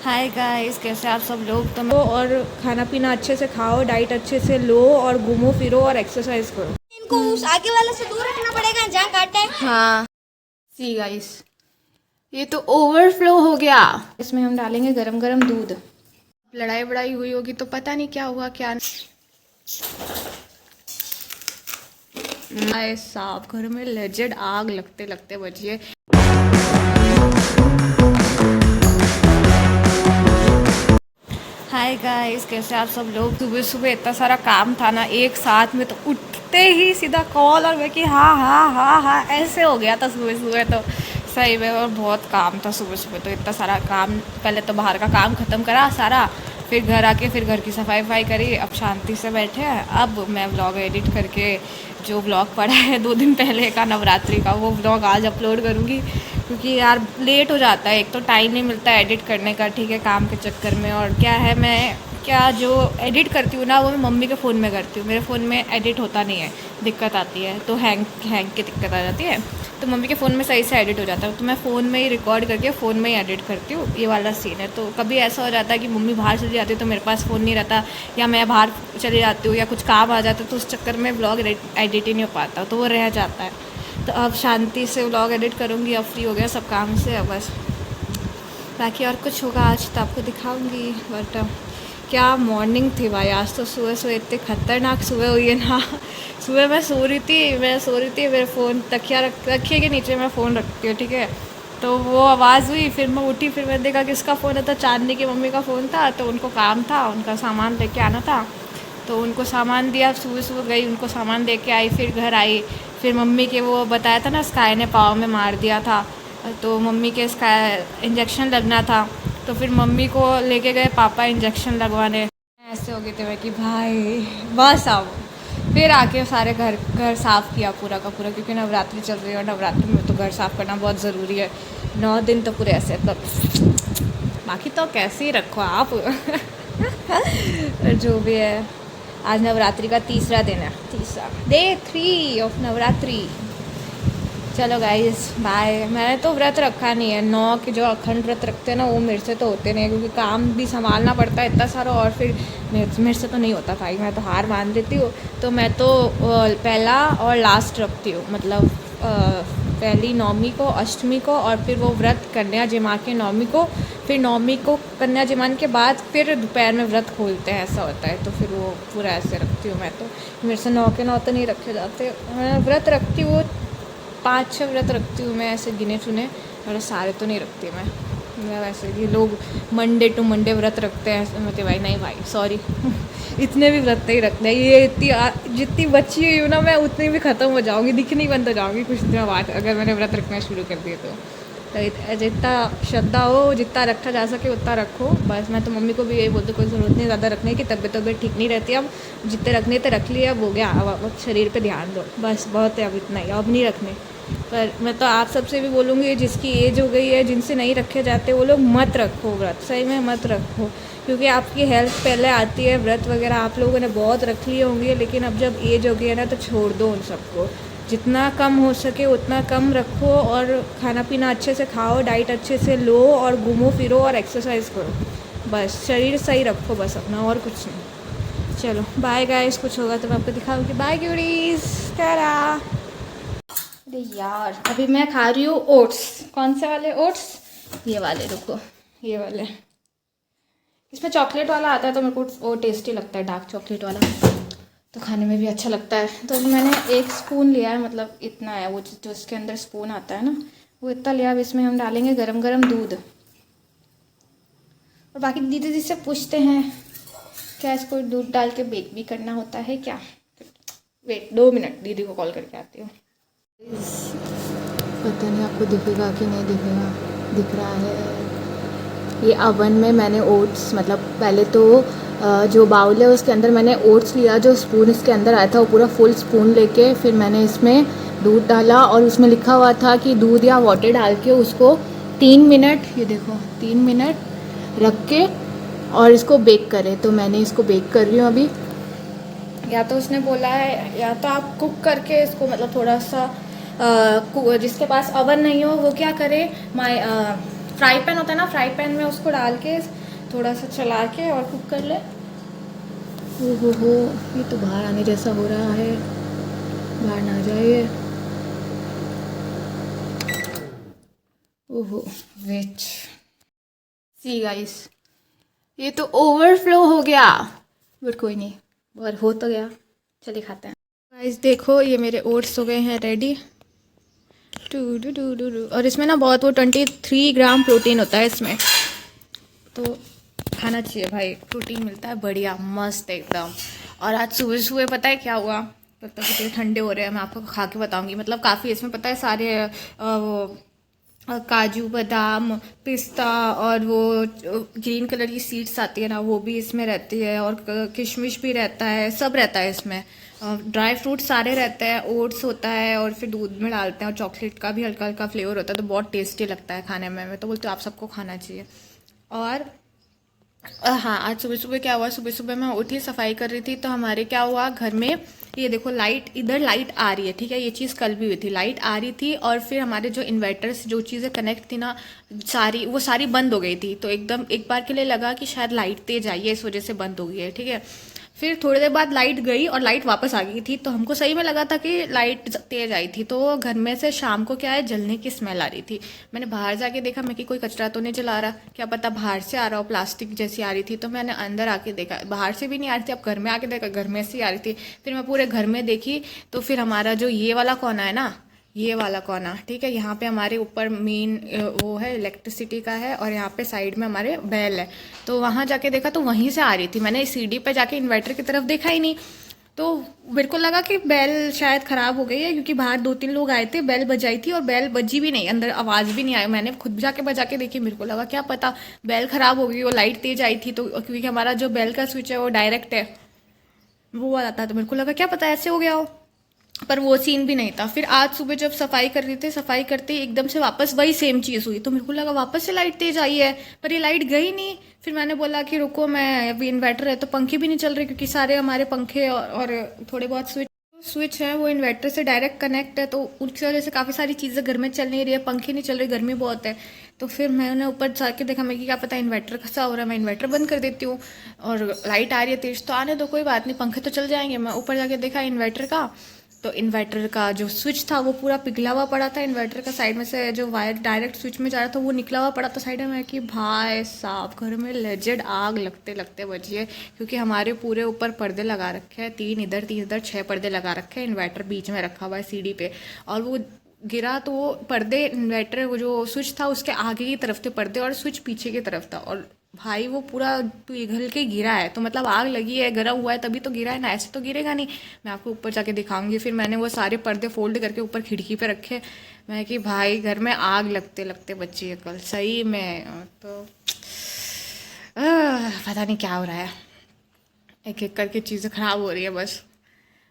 Hi guys, कैसे आप सब लोग। तो और खाना पीना अच्छे से खाओ, डाइट अच्छे से लो और घूमो फिरो और एक्सरसाइज करो। इनको उस आगे वाले से दूर रखना पड़ेगा जहाँ काटना है। हाँ सी गाइस, ये तो ओवरफ्लो हो गया। इसमें हम डालेंगे गरम गरम दूध। लड़ाई बड़ाई हुई होगी तो पता नहीं क्या हुआ क्या नहीं। साहब घर में लेजेंड आग लगते लगते बचिए। हाय गाइस, कैसे आप सब लोग। सुबह सुबह इतना सारा काम था ना एक साथ में, तो उठते ही सीधा कॉल और मैं कि हाँ हाँ हाँ हाँ ऐसे हो गया था सुबह सुबह तो सही में। और बहुत काम था सुबह सुबह, तो इतना सारा काम। पहले तो बाहर का काम ख़त्म करा सारा, फिर घर आके फिर घर की सफाई वफाई करी। अब शांति से बैठे हैं। अब मैं व्लॉग एडिट करके जो व्लॉग पड़ा है 2 दिन पहले का नवरात्रि का, वो व्लॉग आज अपलोड करूँगी। क्योंकि यार लेट हो जाता है, एक तो टाइम नहीं मिलता है एडिट करने का, ठीक है, काम के चक्कर में। और क्या है, मैं क्या जो एडिट करती हूँ ना वो मैं मम्मी के फ़ोन में करती हूँ। मेरे फ़ोन में एडिट होता नहीं है, दिक्कत आती है, तो हैंग की दिक्कत आ जाती है। तो मम्मी के फ़ोन में सही से एडिट हो जाता है, तो मैं फ़ोन में ही रिकॉर्ड करके फ़ोन में ही एडिट करती हूँ। ये वाला सीन है। तो कभी ऐसा हो जाता है कि मम्मी बाहर चली जाती है तो मेरे पास फ़ोन नहीं रहता, या मैं बाहर चली जाती हूँ या कुछ काम आ जाता है, तो उस चक्कर में ब्लॉग एडिट ही नहीं हो पाता, तो वो रह जाता है। तो अब शांति से व्लॉग एडिट करूँगी। अब फ्री हो गया सब काम से, अब बस बाकी और कुछ होगा आज तो आपको दिखाऊंगी। बट क्या मॉर्निंग थी भाई आज तो। सुबह सुबह इतनी खतरनाक सुबह हुई है ना। सुबह मैं सो रही थी, मेरे फ़ोन रखिए के नीचे मैं फ़ोन रखती हूँ, ठीक है। तो वो आवाज़ हुई, फिर मैं उठी, फिर मैंने देखा किसका फ़ोन है, तो चांदनी की मम्मी का फ़ोन था। तो उनको काम था, उनका सामान लेके आना था, तो उनको सामान दिया। सुबह सुबह गई, उनको सामान दे के आई, फिर घर आई। फिर मम्मी के वो बताया था ना स्काई ने पाँव में मार दिया था, तो मम्मी के स्काई इंजेक्शन लगना था। तो फिर मम्मी को लेके गए पापा इंजेक्शन लगवाने। ऐसे हो गए थे मैं कि भाई बस अब। फिर आके सारे घर घर साफ़ किया पूरा का पूरा, क्योंकि नवरात्रि चल रही है और नवरात्रि में तो घर साफ़ करना बहुत ज़रूरी है। 9 दिन तो पूरे ऐसे तो बाकी तो कैसे ही रखो आप। जो भी है, आज नवरात्रि का तीसरा दिन है, तीसरा डे 3 ऑफ नवरात्रि। चलो गाइस बाय। मैंने तो व्रत रखा नहीं है, 9 के जो अखंड व्रत रखते हैं ना वो मेरे से तो होते नहीं है, क्योंकि काम भी संभालना पड़ता है इतना सारा, और फिर मेरे से तो नहीं होता भाई, मैं तो हार मान देती हूँ। तो मैं तो पहला और लास्ट रखती हूँ, मतलब पहली नौमी को, अष्टमी को, और फिर वो व्रत कन्या जिमा के नौमी को, फिर नौमी को कन्या जिमान के बाद फिर दोपहर में व्रत खोलते हैं, ऐसा होता है। तो फिर वो पूरा ऐसे रखती हूँ मैं तो। मेरे से 9 के 9 तो नहीं रखे जाते। मैं व्रत रखती हूँ 5-6 व्रत रखती हूँ मैं, ऐसे गिने चुने, और सारे तो नहीं रखती मैं। वैसे कि लोग मंडे टू मंडे व्रत रखते हैं, मतलब भाई नहीं भाई सॉरी। इतने भी व्रत नहीं रखते। ये इतनी जितनी बची हुई हूँ ना मैं, उतनी भी ख़त्म हो जाऊँगी, दिखनी बंद हो जाऊँगी कुछ दिनों बाद, अगर मैंने व्रत रखना शुरू कर दिए तो। जितना श्रद्धा हो, जितना रखा जा सके उतना रखो बस। मैं तो मम्मी को भी यही बोलती हूँ, कोई ज़रूरत नहीं ज़्यादा रखने की, तबीयत ठीक नहीं रहती। अब जितने रखने थे रख लिए, अब हो गया, अब शरीर पे ध्यान दो बस, बहुत है अब इतना ही, अब नहीं रखने। पर मैं तो आप सबसे भी बोलूँगी, जिसकी एज हो गई है, जिनसे नहीं रखे जाते, वो लोग मत रखो व्रत, सही में मत रखो, क्योंकि आपकी हेल्थ पहले आती है। व्रत वगैरह आप लोगों ने बहुत रख लिए होंगे, लेकिन अब जब एज हो गई है ना तो छोड़ दो उन सबको। जितना कम हो सके उतना कम रखो, और खाना पीना अच्छे से खाओ, डाइट अच्छे से लो, और घूमो फिरो और एक्सरसाइज करो बस। शरीर सही रखो बस अपना, और कुछ नहीं। चलो बाय गाइस, कुछ होगा तो मैं आपको दिखाऊंगी। बाय क्यूरीज, टाटा। अरे यार, अभी मैं खा रही हूँ ओट्स। कौन से वाले ओट्स? ये वाले, रुको, ये वाले। इसमें चॉकलेट वाला आता है तो मेरे को वो टेस्टी लगता है, डार्क चॉकलेट वाला, तो खाने में भी अच्छा लगता है। तो मैंने 1 स्पून लिया है, मतलब इतना है वो जो इसके अंदर स्पून आता है ना, वो इतना लिया। अब इसमें हम डालेंगे गरम गरम दूध। और बाकी दीदी जी से पूछते हैं क्या इसको दूध डाल के बेक भी करना होता है क्या। वेट 2 मिनट, दीदी को कॉल करके आती हूँ। पता नहीं आपको दिखेगा कि नहीं दिखेगा, दिख रहा है। ये अवन में मैंने ओट्स, मतलब पहले तो जो बाउल है उसके अंदर मैंने ओट्स लिया, जो स्पून इसके अंदर आया था वो पूरा फुल स्पून लेके फिर मैंने इसमें दूध डाला, और उसमें लिखा हुआ था कि दूध या वाटर डाल के उसको 3 मिनट, ये देखो 3 मिनट रख के और इसको बेक करें। तो मैंने इसको बेक कर रही हूँ अभी। या तो उसने बोला है, या तो आप कुक करके इसको, मतलब थोड़ा सा जिसके पास अवन नहीं हो वो क्या करे, फ्राई पैन होता है ना, फ्राई पैन में उसको डाल के थोड़ा सा चला के और कुक कर ले। हो, ये तो बाहर आने जैसा हो रहा है, बाहर ना जाइए। ओहो वेट, सी गाइस, ये तो ओवरफ्लो हो गया, बट कोई नहीं, और हो तो गया। चलिए खाते हैं गाइस। देखो ये मेरे ओट्स हो गए हैं रेडी। टू डू डू डू डू। और इसमें ना बहुत वो 23 ग्राम प्रोटीन होता है इसमें, तो खाना चाहिए भाई, प्रोटीन मिलता है बढ़िया मस्त एकदम। और आज सुबह सुबह पता है क्या हुआ, मतलब कितने ठंडे हो रहे हैं, मैं आपको खा के बताऊंगी। मतलब काफ़ी इसमें पता है सारे वो काजू बादाम पिस्ता और वो ग्रीन कलर की सीड्स आती है ना, वो भी इसमें रहती है, और किशमिश भी रहता है, सब रहता है इसमें। ड्राई फ्रूट सारे रहते हैं, ओट्स होता है, और फिर दूध में डालते हैं, और चॉकलेट का भी हल्का हल्का फ्लेवर होता है, तो बहुत टेस्टी लगता है खाने में। मैं तो बोलती हूँ आप सबको खाना चाहिए। और हाँ, आज सुबह सुबह क्या हुआ, सुबह सुबह मैं उठी सफाई कर रही थी, तो हमारे क्या हुआ घर में, ये देखो लाइट, इधर लाइट आ रही है, ठीक है, ये चीज़ कल भी हुई थी, लाइट आ रही थी, और फिर हमारे जो इन्वर्टर से जो चीज़ें कनेक्ट थी ना, सारी वो सारी बंद हो गई थी। तो एकदम एक बार के लिए लगा कि शायद लाइट तेज आई है, इस वजह से बंद हो गई है, ठीक है। फिर थोड़ी देर बाद लाइट गई और लाइट वापस आ गई थी, तो हमको सही में लगा था कि लाइट तेज आई थी। तो घर में से शाम को क्या है, जलने की स्मेल आ रही थी। मैंने बाहर जाके देखा, मैं कि कोई कचरा तो नहीं जला रहा, क्या पता बाहर से आ रहा हो, प्लास्टिक जैसी आ रही थी। तो मैंने अंदर आके देखा, बाहर से भी नहीं आ रही थी, अब घर में आके देखा, घर में से ही आ रही थी। फिर मैं पूरे घर में देखी, तो फिर हमारा जो ये वाला कोना है ना, ये वाला कोना, ठीक है, यहाँ पे हमारे ऊपर मेन वो है इलेक्ट्रिसिटी का है, और यहाँ पे साइड में हमारे बेल है। तो वहाँ जाके देखा तो वहीं से आ रही थी। मैंने सीढ़ी पे जाके इन्वर्टर की तरफ देखा ही नहीं, तो मेरे को लगा कि बेल शायद ख़राब हो गई है, क्योंकि बाहर 2-3 लोग आए थे, बेल बजाई थी और बेल बजी भी नहीं, अंदर आवाज़ भी नहीं आई। मैंने खुद जाके बजा के देखी, मेरे को लगा क्या पता बेल ख़राब हो गई, वो लाइट तेज आई थी, तो क्योंकि हमारा जो बेल का स्विच है वो डायरेक्ट है, वो वाला था, तो मेरे को लगा क्या पता ऐसे हो गया हो, पर वो सीन भी नहीं था। फिर आज सुबह जब सफाई कर रही थी, सफाई करते ही एकदम से वापस वही सेम चीज़ हुई, तो मेरे को लगा वापस से लाइट तेज आई है, पर ये लाइट गई नहीं। फिर मैंने बोला कि रुको, मैं अभी इन्वर्टर है तो पंखे भी नहीं चल रहे, क्योंकि सारे हमारे पंखे और थोड़े बहुत स्विच है वो इन्वर्टर से डायरेक्ट कनेक्ट है, तो उसकी वजह से काफ़ी सारी चीज़ें घर में चल नहीं रही है, पंखे नहीं चल रहे, गर्मी बहुत है। तो फिर मैंने ऊपर जाके देखा, मैं कि क्या पता इन्वर्टर कैसा हो रहा है, मैं इन्वर्टर बंद कर देती हूँ, और लाइट आ रही है तेज तो आने दो, कोई बात नहीं, पंखे तो चल जाएंगे। मैं ऊपर जाके देखा इन्वर्टर का, तो इन्वर्टर का जो स्विच था वो पूरा पिघला हुआ पड़ा था, इन्वर्टर का साइड में से जो वायर डायरेक्ट स्विच में जा रहा था वो निकला हुआ पड़ा था साइड में। कि भाई साहब, घर में लेजेड आग लगते लगते बची है, क्योंकि हमारे पूरे ऊपर पर्दे लगा रखे हैं, 3 इधर 6 पर्दे लगा रखे हैं, इन्वर्टर बीच में रखा हुआ है सीढ़ी पे, और वो गिरा तो वो पर्दे, इन्वर्टर वो जो स्विच था उसके आगे की तरफ थे पर्दे, और स्विच पीछे की तरफ था, और भाई वो पूरा पिघल के गिरा है, तो मतलब आग लगी है, गरम हुआ है तभी तो गिरा है ना, ऐसे तो गिरेगा नहीं। मैं आपको ऊपर जाके दिखाऊंगी। फिर मैंने वो सारे पर्दे फोल्ड करके ऊपर खिड़की पे रखे। मैं कि भाई घर में आग लगते लगते बची है कल, सही में। तो पता नहीं क्या हो रहा है, एक एक करके चीज़ें ख़राब हो रही है बस।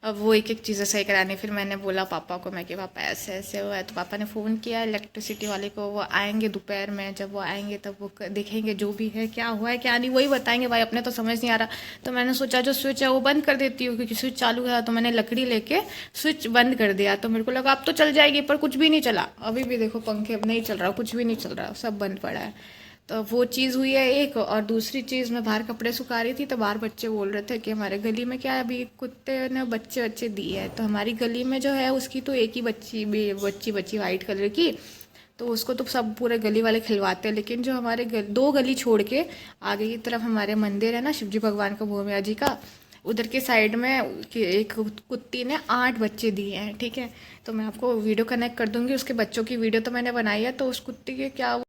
अब वो एक एक चीज़ें सही करानी। फिर मैंने बोला पापा को, मैं कि पापा ऐसे ऐसे हुआ है, तो पापा ने फ़ोन किया इलेक्ट्रिसिटी वाले को, वो आएंगे दोपहर में, जब वो आएंगे तब वो देखेंगे जो भी है, क्या हुआ है क्या नहीं, वही बताएंगे। भाई अपने तो समझ नहीं आ रहा, तो मैंने सोचा जो स्विच है वो बंद कर देती हूँ, क्योंकि स्विच चालू था, तो मैंने लकड़ी लेके स्विच बंद कर दिया, तो मेरे को लगा अब तो चल जाएगी, पर कुछ भी नहीं चला। अभी भी देखो पंखे अब नहीं चल रहा, कुछ भी नहीं चल रहा, सब बंद पड़ा है। तो वो चीज़ हुई है एक, और दूसरी चीज़, मैं बाहर कपड़े सुखा रही थी, तो बाहर बच्चे बोल रहे थे कि हमारे गली में क्या है, अभी कुत्ते ने बच्चे दिए है, तो हमारी गली में जो है उसकी तो एक ही बच्ची वाइट कलर की, तो उसको तो सब पूरे गली वाले खिलवाते हैं। लेकिन जो हमारे 2 गली छोड़ के आगे की तरफ हमारे मंदिर है ना, शिवजी भगवान का, भोमिया जी का, उधर के साइड में एक कुत्ती ने 8 बच्चे दिए हैं, ठीक है। तो मैं आपको वीडियो कनेक्ट कर दूंगी, उसके बच्चों की वीडियो तो मैंने बनाई है। तो उस कुत्ती के क्या हुआ,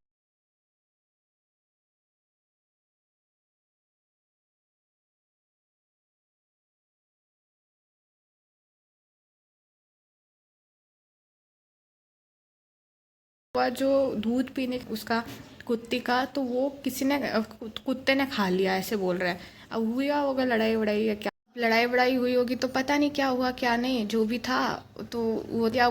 जो दूध पीने उसका कुत्ते का, तो वो किसी ने कुत्ते ने खा लिया, ऐसे बोल रहा है। अब हुआ होगा लड़ाई वड़ाई या क्या, लड़ाई वड़ाई हुई होगी तो पता नहीं क्या हुआ क्या नहीं, जो भी था। तो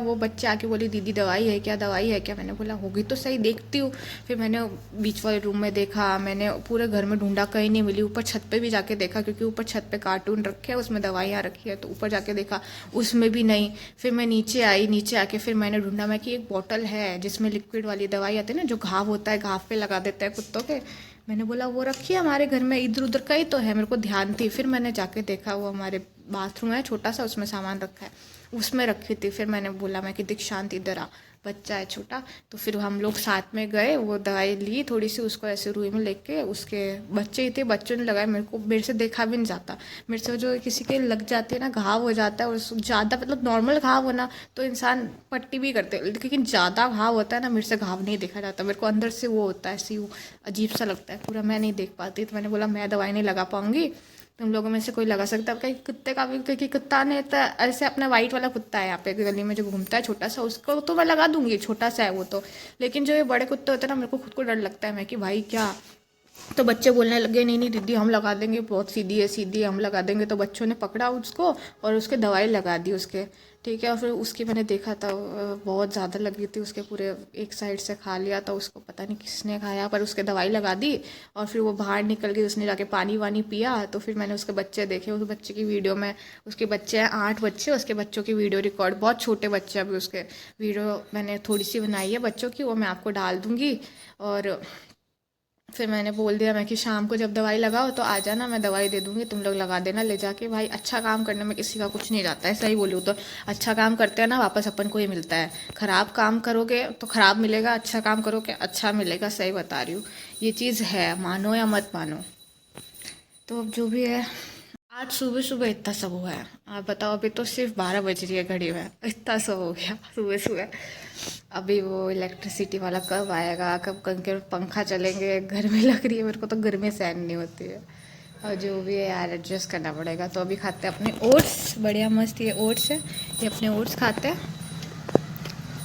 वो बच्चे आके बोली दीदी दवाई है क्या, दवाई है क्या। मैंने बोला होगी तो सही, देखती हूँ। फिर मैंने बीच वाले रूम में देखा, मैंने पूरे घर में ढूंढा, कहीं नहीं मिली। ऊपर छत पे भी जाके देखा, क्योंकि ऊपर छत पे कार्टून रखे हैं, उसमें दवाइयाँ रखी है, तो ऊपर जाके देखा उसमें भी नहीं। फिर मैं नीचे आई, नीचे आके फिर मैंने ढूंढा मैं कि एक बॉटल है जिसमें लिक्विड वाली दवाई आती है ना, जो घाव होता है, घाव पे लगा देते हैं कुत्तों के। मैंने बोला वो रखी है हमारे घर में, इधर उधर कहीं तो है, मेरे को ध्यान थी। फिर मैंने जाके देखा, वो हमारे बाथरूम है छोटा सा, उसमें सामान रखा है, उसमें रखी थी। फिर मैंने बोला मैं कि दीक्षांत इधर आ, बच्चा है छोटा। तो फिर हम लोग साथ में गए, वो दवाई ली थोड़ी सी, उसको ऐसे रुई में लेके, उसके बच्चे ही थे, बच्चों ने लगाया। मेरे से देखा भी नहीं जाता। मेरे से जो किसी के लग जाती है ना, घाव हो जाता है, और ज़्यादा मतलब नॉर्मल घाव होना तो इंसान पट्टी भी करते हैं, लेकिन ज़्यादा घाव होता है ना, मेरे से घाव नहीं देखा जाता। मेरे को अंदर से वो होता है, ऐसी वो अजीब सा लगता है पूरा, मैं नहीं देख पाती। तो मैंने बोला मैं दवाई नहीं लगा पाऊंगी, तुम लोगों में से कोई लगा सकता है। कहीं कुत्ते का भी, क्योंकि कुत्ता ने तो ऐसे अपना वाइट वाला कुत्ता है यहाँ पे गली में जो घूमता है छोटा सा, उसको तो मैं लगा दूंगी, छोटा सा है वो तो। लेकिन जो ये बड़े कुत्ते होते हैं ना, मेरे को खुद को डर लगता है, मैं कि भाई क्या। तो बच्चे बोलने लगे नहीं नहीं दीदी हम लगा देंगे, बहुत सीधी है सीधी, हम लगा देंगे। तो बच्चों ने पकड़ा उसको और उसके दवाई लगा दी उसके, ठीक है। और फिर उसकी मैंने देखा था बहुत ज़्यादा लगी थी उसके, पूरे एक साइड से खा लिया था उसको, पता नहीं किसने खाया, पर उसके दवाई लगा दी। और फिर वो बाहर निकल गई, उसने जाके पानी वानी पिया। तो फिर मैंने उसके बच्चे देखे, उस बच्चे की वीडियो में, उसके बच्चे हैं 8 बच्चे, उसके बच्चों की वीडियो रिकॉर्ड, बहुत छोटे बच्चे अभी उसके, वीडियो मैंने थोड़ी सी बनाई है बच्चों की, वो मैं आपको डाल दूँगी। और फिर मैंने बोल दिया मैं कि शाम को जब दवाई लगाओ तो आ जाना, मैं दवाई दे दूँगी, तुम लोग लगा देना ले जाके। भाई अच्छा काम करने में किसी का कुछ नहीं जाता है, सही बोलूँ तो। अच्छा काम करते हैं ना, वापस अपन को ही मिलता है। ख़राब काम करोगे तो ख़राब मिलेगा, अच्छा काम करोगे अच्छा मिलेगा, सही बता रही हूँ। ये चीज़ है, मानो या मत मानो। तो अब जो भी है, आज सुबह सुबह इतना सब हुआ है, आप बताओ। अभी तो सिर्फ 12 बज रही है घड़ी में, इतना सब हो गया सुबह सुबह। अभी वो इलेक्ट्रिसिटी वाला कब आएगा, कब के पंखा चलेंगे, गर्मी लग रही है मेरे को, तो गर्मी सहन नहीं होती है। और जो भी है यार एडजस्ट करना पड़ेगा। तो अभी खाते हैं अपने ओट्स, बढ़िया मस्त ये ओट्स है, ये अपने ओट्स खाते हैं।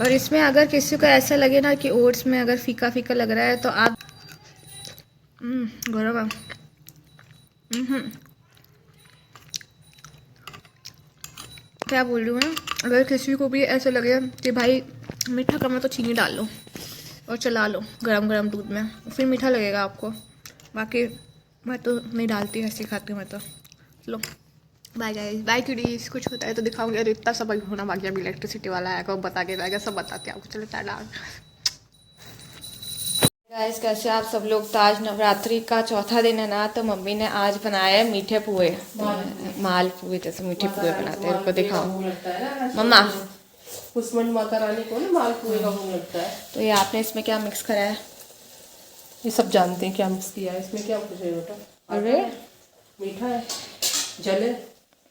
और इसमें अगर किसी को ऐसा लगे ना कि ओट्स में अगर फीका फीका लग रहा है तो आप गरम है। क्या बोल रही हूँ मैं, अगर किसी को भी ऐसा लगे कि भाई मीठा कम है तो चीनी डाल लो और चला लो गरम गरम दूध में, फिर मीठा लगेगा आपको। बाकी मैं तो नहीं डालती, ऐसे खाती हूँ मैं तो। लो बाय गाइस, बाय किडीज। कुछ होता है तो दिखाऊंगी। और इतना सब होना बाकी, अभी इलेक्ट्रिसिटी वाला आएगा, वो बता के जाएगा, सब बताते हैं आपको। चलो टाटा गाइस, कैसे आप सब लोग। तो आज नवरात्रि का चौथा दिन है ना, तो मम्मी ने आज बनाया है मीठे पुए, माल पुए जैसे मीठे पुए बनाते हैं। इनको दिखाओ मम्मा। कुसमंड माता रानी को ना माल पुए का भोग लगता है। तो ये आपने इसमें क्या मिक्स करा है? ये सब जानते हैं क्या मिक्स किया है इसमें, क्या कुछ है बेटा। अरे मीठा है, जले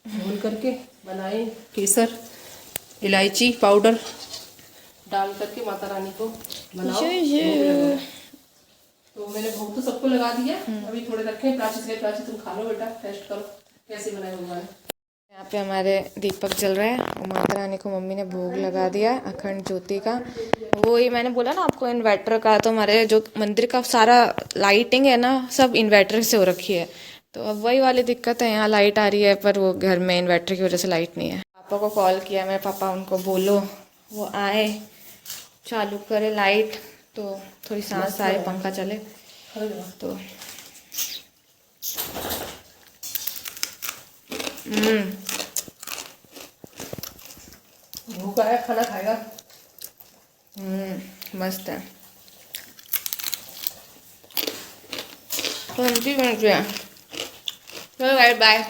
भून करके बनाए, केसर इलायची पाउडर डाल करके माता रानी को बनाओ। तो मैंने भोग तो सबको लगा दिया, अभी थोड़े रखे प्राची से। प्राची तुम खा लो बेटा, टेस्ट करो कैसे बनाए हुआ है। यहाँ पे हमारे दीपक जल रहा है और माता रानी को मम्मी ने भोग लगा दिया है अखंड ज्योति का। वो ही मैंने बोला ना आपको इन्वर्टर का, तो हमारे जो मंदिर का सारा लाइटिंग है ना, सब इन्वर्टर से हो रखी है। तो अब वही वाली दिक्कत है, यहाँ लाइट आ रही है पर वो घर में इन्वर्टर की वजह से लाइट नहीं है। पापा को कॉल किया मैं, पापा उनको बोलो वो आए चालू करे लाइट, तो थोड़ी सांस आए, पंखा चले। तो भूखा है, खाना खाएगा। मस्त है। चलो बाय।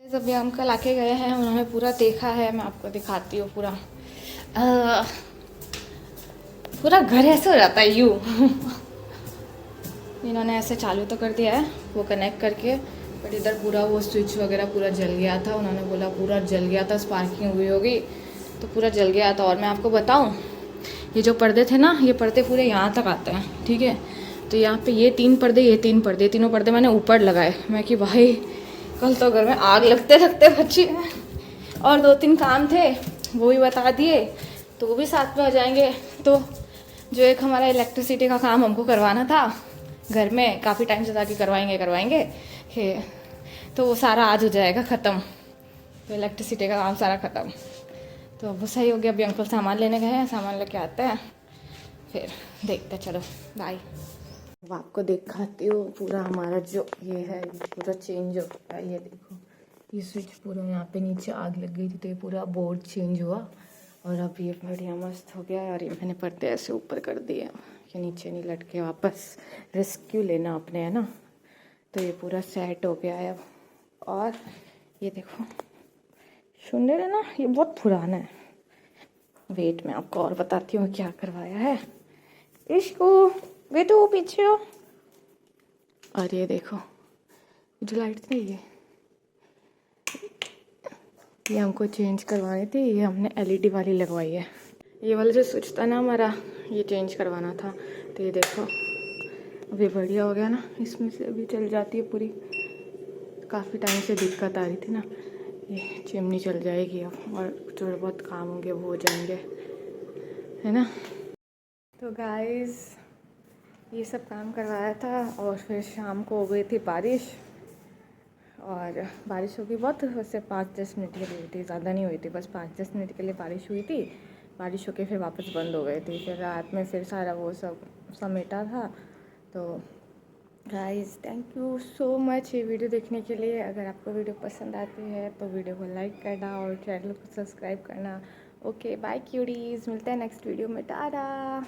अभी हम कल आके गए हैं, उन्होंने पूरा देखा है, मैं आपको दिखाती हूँ पूरा। पूरा घर ऐसे हो जाता है यूँ। इन्होंने ऐसे चालू तो कर दिया है वो कनेक्ट करके, बट इधर पूरा वो स्विच वगैरह पूरा जल गया था। उन्होंने बोला पूरा जल गया था, स्पार्किंग हुई होगी तो पूरा जल गया था। और मैं आपको बताऊं, ये जो पर्दे थे ना, ये पर्दे पूरे यहाँ तक आते हैं, ठीक है। तो यहाँ पे ये 3 पर्दे, ये 3 पर्दे, तीनों पर्दे मैंने ऊपर लगाए। मैं कि भाई कल तो घर में आग लगते लगते बची है। और 2-3 काम थे वो भी बता दिए, तो वो भी साथ में हो जाएंगे। तो जो एक हमारा इलेक्ट्रिसिटी का काम हमको करवाना था घर में, काफ़ी टाइम से था कि करवाएंगे तो वो सारा आज हो जाएगा ख़त्म, तो इलेक्ट्रिसिटी का काम सारा ख़त्म। तो वो सही हो गया। अभी अंकल सामान लेने गए हैं, सामान लेके आते हैं फिर देखते हैं। चलो बाय। अब आपको दिखाती हूँ पूरा हमारा जो ये है ये पूरा चेंज हो गया। ये देखो ये स्विच पूरा यहाँ पे नीचे आग लग गई थी तो ये पूरा बोर्ड चेंज हुआ और अब ये बढ़िया मस्त हो गया। और ये मैंने पर्दे ऐसे ऊपर कर दिए कि नीचे नहीं लटके, वापस रेस्क्यू लेना अपने, है ना। तो ये पूरा सेट हो गया है अब। और ये देखो सुन रहे ना, ये बहुत पुराना है। वेट मैं आपको और बताती हूँ क्या करवाया है। इसको वे तो पीछे हो। और ये देखो जो लाइट थी ये हमको चेंज करवानी थी, ये हमने एलईडी वाली लगवाई है। ये वाला जो स्विच था ना हमारा, ये चेंज करवाना था। तो ये देखो अभी बढ़िया हो गया ना, इसमें से अभी चल जाती है पूरी। काफ़ी टाइम से दिक्कत आ रही थी ना, ये चिमनी चल जाएगी अब और थोड़े बहुत काम होंगे वो हो जाएंगे, है ना। तो गाइस ये सब काम करवाया था और फिर शाम को हो गई थी बारिश। और बारिश होगी बहुत, वैसे 5-10 मिनट के लिए हुई थी, ज़्यादा नहीं हुई थी, बस 5-10 मिनट के लिए बारिश हुई थी। बारिश होके फिर वापस बंद हो गई थी। फिर रात में फिर सारा वो सब समेटा था। तो guys thank you so much ये वीडियो देखने के लिए। अगर आपको वीडियो पसंद आती है तो वीडियो को लाइक करना और चैनल को सब्सक्राइब करना। ओके बाय क्यूडीज़, मिलते हैं नेक्स्ट वीडियो में। टाटा।